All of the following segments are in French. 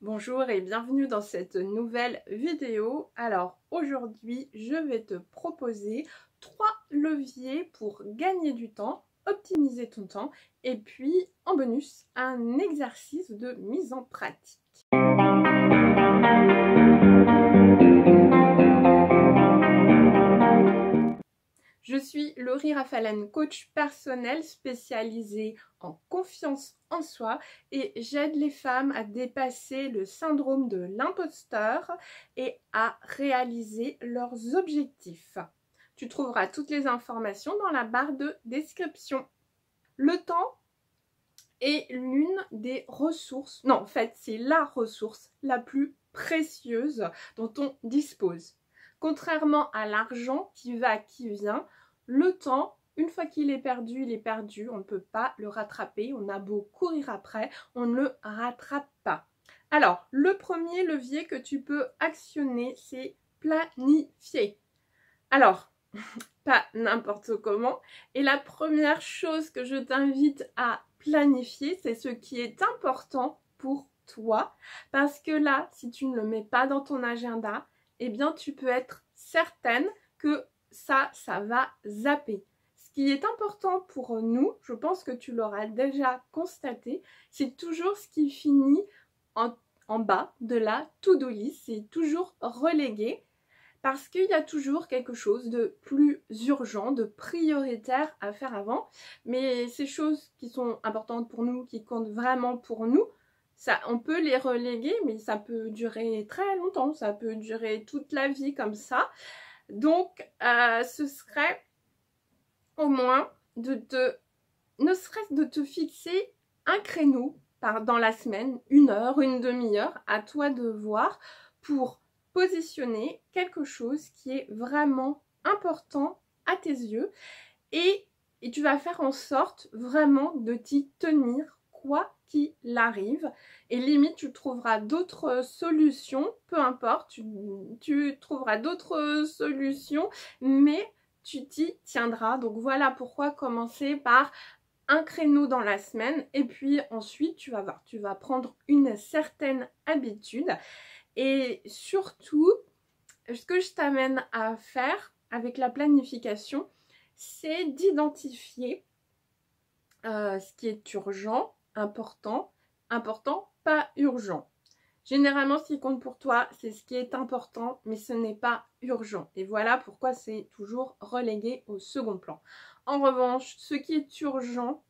Bonjour et bienvenue dans cette nouvelle vidéo. Alors aujourd'hui, je vais te proposer 3 leviers pour gagner du temps, optimiser ton temps et puis en bonus, un exercice de mise en pratique. Je suis Laurie Rafalen, coach personnel spécialisée en confiance en soi et j'aide les femmes à dépasser le syndrome de l'imposteur et à réaliser leurs objectifs. Tu trouveras toutes les informations dans la barre de description. Le temps est l'une des ressources, non en fait c'est la ressource la plus précieuse dont on dispose. Contrairement à l'argent qui va, qui vient, le temps, une fois qu'il est perdu, il est perdu. On ne peut pas le rattraper. On a beau courir après, on ne le rattrape pas. Alors, le premier levier que tu peux actionner, c'est planifier. Alors, pas n'importe comment. Et la première chose que je t'invite à planifier, c'est ce qui est important pour toi. Parce que là, si tu ne le mets pas dans ton agenda, eh bien, tu peux être certaine que ça va zapper. Ce qui est important pour nous, je pense que tu l'auras déjà constaté, c'est toujours ce qui finit en bas de la to-do list, c'est toujours relégué parce qu'il y a toujours quelque chose de plus urgent, de prioritaire à faire avant. Mais ces choses qui sont importantes pour nous, qui comptent vraiment pour nous, ça, on peut les reléguer, mais ça peut durer très longtemps, ça peut durer toute la vie comme ça. Donc, ce serait au moins ne serait-ce de te fixer un créneau dans la semaine, 1 heure, une demi-heure, à toi de voir pour positionner quelque chose qui est vraiment important à tes yeux et tu vas faire en sorte vraiment de t'y tenir quoi qu'il arrive et limite tu trouveras d'autres solutions, peu importe, tu trouveras d'autres solutions mais tu t'y tiendras. Donc voilà pourquoi commencer par un créneau dans la semaine et puis ensuite tu vas voir, tu vas prendre une certaine habitude et surtout ce que je t'amène à faire avec la planification, c'est d'identifier ce qui est urgent, important, pas urgent. Généralement, ce qui compte pour toi, c'est ce qui est important, mais ce n'est pas urgent. Et voilà pourquoi c'est toujours relégué au second plan. En revanche, ce qui est urgent,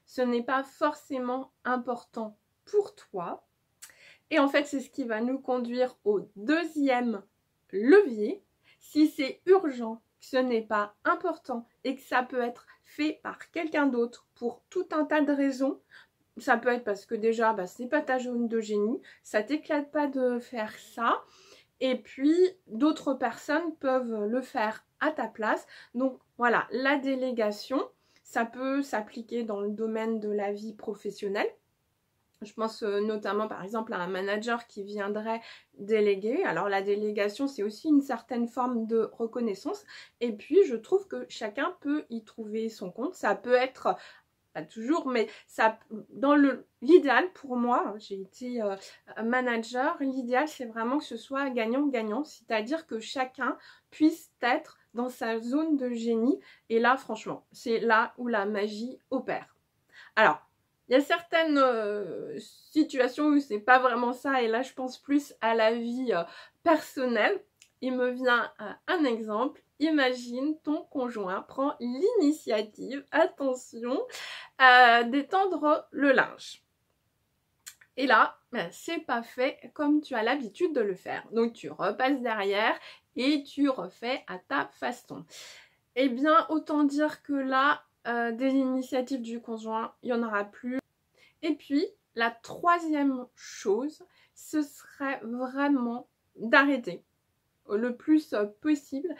ce n'est pas forcément important pour toi. Et en fait, c'est ce qui va nous conduire au deuxième levier. Si c'est urgent, que ce n'est pas important et que ça peut être fait par quelqu'un d'autre pour tout un tas de raisons, ça peut être parce que déjà, c'est pas ta zone de génie, ça t'éclate pas de faire ça. Et puis, d'autres personnes peuvent le faire à ta place. Donc voilà, la délégation, ça peut s'appliquer dans le domaine de la vie professionnelle. Je pense notamment par exemple à un manager qui viendrait déléguer. Alors la délégation, c'est aussi une certaine forme de reconnaissance. Et puis je trouve que chacun peut y trouver son compte. Ça peut être, pas toujours, mais ça, dans l'idéal pour moi, j'ai été manager, l'idéal c'est vraiment que ce soit gagnant-gagnant. C'est-à-dire que chacun puisse être dans sa zone de génie. Et là franchement, c'est là où la magie opère. Alors, il y a certaines situations où c'est pas vraiment ça et là je pense plus à la vie personnelle. Il me vient un exemple. Imagine ton conjoint prend l'initiative, attention, d'étendre le linge. Et là, c'est pas fait comme tu as l'habitude de le faire. Donc tu repasses derrière et tu refais à ta façon. Eh bien, autant dire que là, des initiatives du conjoint, il n'y en aura plus. Et puis, la troisième chose, ce serait vraiment d'arrêter le plus possible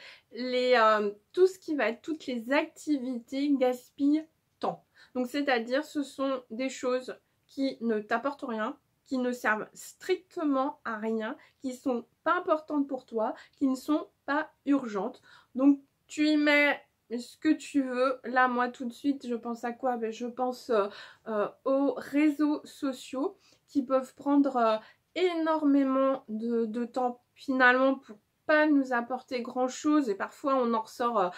tout ce qui va être, toutes les activités gaspillent temps. Donc, c'est-à-dire, ce sont des choses qui ne t'apportent rien, qui ne servent strictement à rien, qui ne sont pas importantes pour toi, qui ne sont pas urgentes. Donc, tu y mets ce que tu veux. Là, moi, tout de suite, je pense à quoi? Je pense aux réseaux sociaux qui peuvent prendre énormément de temps finalement pour pas nous apporter grand chose et parfois on en ressort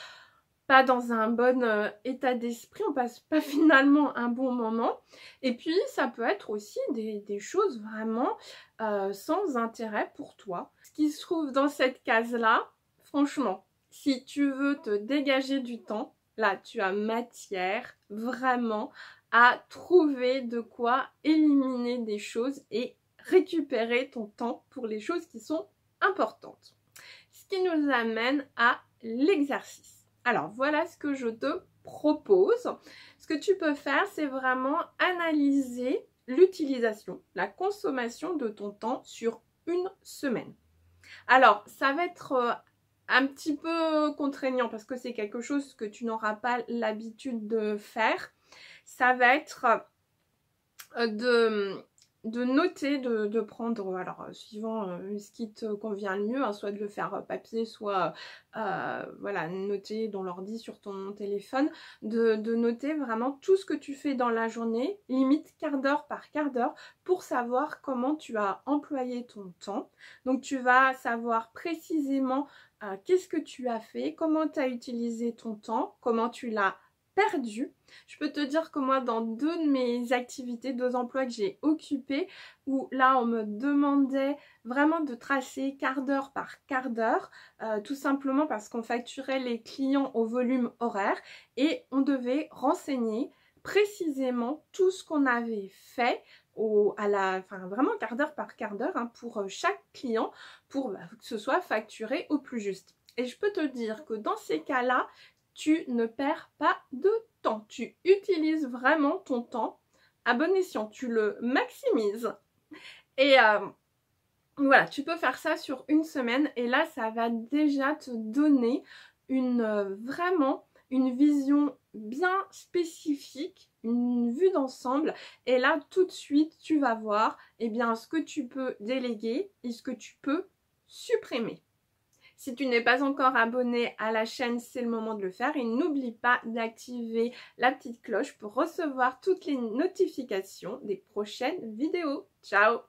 pas dans un bon état d'esprit, on passe pas finalement un bon moment. Et puis ça peut être aussi des choses vraiment sans intérêt pour toi. Ce qui se trouve dans cette case-là, franchement, si tu veux te dégager du temps, là tu as matière vraiment à trouver de quoi éliminer des choses et récupérer ton temps pour les choses qui sont importantes. Ce qui nous amène à l'exercice. Alors voilà ce que je te propose. Ce que tu peux faire, c'est vraiment analyser l'utilisation, la consommation de ton temps sur une semaine. Alors ça va être un petit peu contraignant parce que c'est quelque chose que tu n'auras pas l'habitude de faire. Ça va être de noter, de prendre, alors suivant ce qui te convient le mieux, hein, soit de le faire papier, soit voilà, noter dans l'ordi sur ton téléphone, de noter vraiment tout ce que tu fais dans la journée, limite quart d'heure par quart d'heure, pour savoir comment tu as employé ton temps. Donc tu vas savoir précisément qu'est-ce que tu as fait, comment tu as utilisé ton temps, comment tu l'as perdu. Je peux te dire que moi, dans 2 de mes activités, 2 emplois que j'ai occupés, où là on me demandait vraiment de tracer quart d'heure par quart d'heure, tout simplement parce qu'on facturait les clients au volume horaire et on devait renseigner précisément tout ce qu'on avait fait vraiment quart d'heure par quart d'heure, hein, pour chaque client, pour que ce soit facturé au plus juste. Et je peux te dire que dans ces cas-là, tu ne perds pas de temps. Tu utilises vraiment ton temps à bon escient. Tu le maximises. Et voilà, tu peux faire ça sur une semaine. Et là, ça va déjà te donner vraiment une vision bien spécifique, une vue d'ensemble. Et là, tout de suite, tu vas voir ce que tu peux déléguer et ce que tu peux supprimer. Si tu n'es pas encore abonné à la chaîne, c'est le moment de le faire et n'oublie pas d'activer la petite cloche pour recevoir toutes les notifications des prochaines vidéos. Ciao!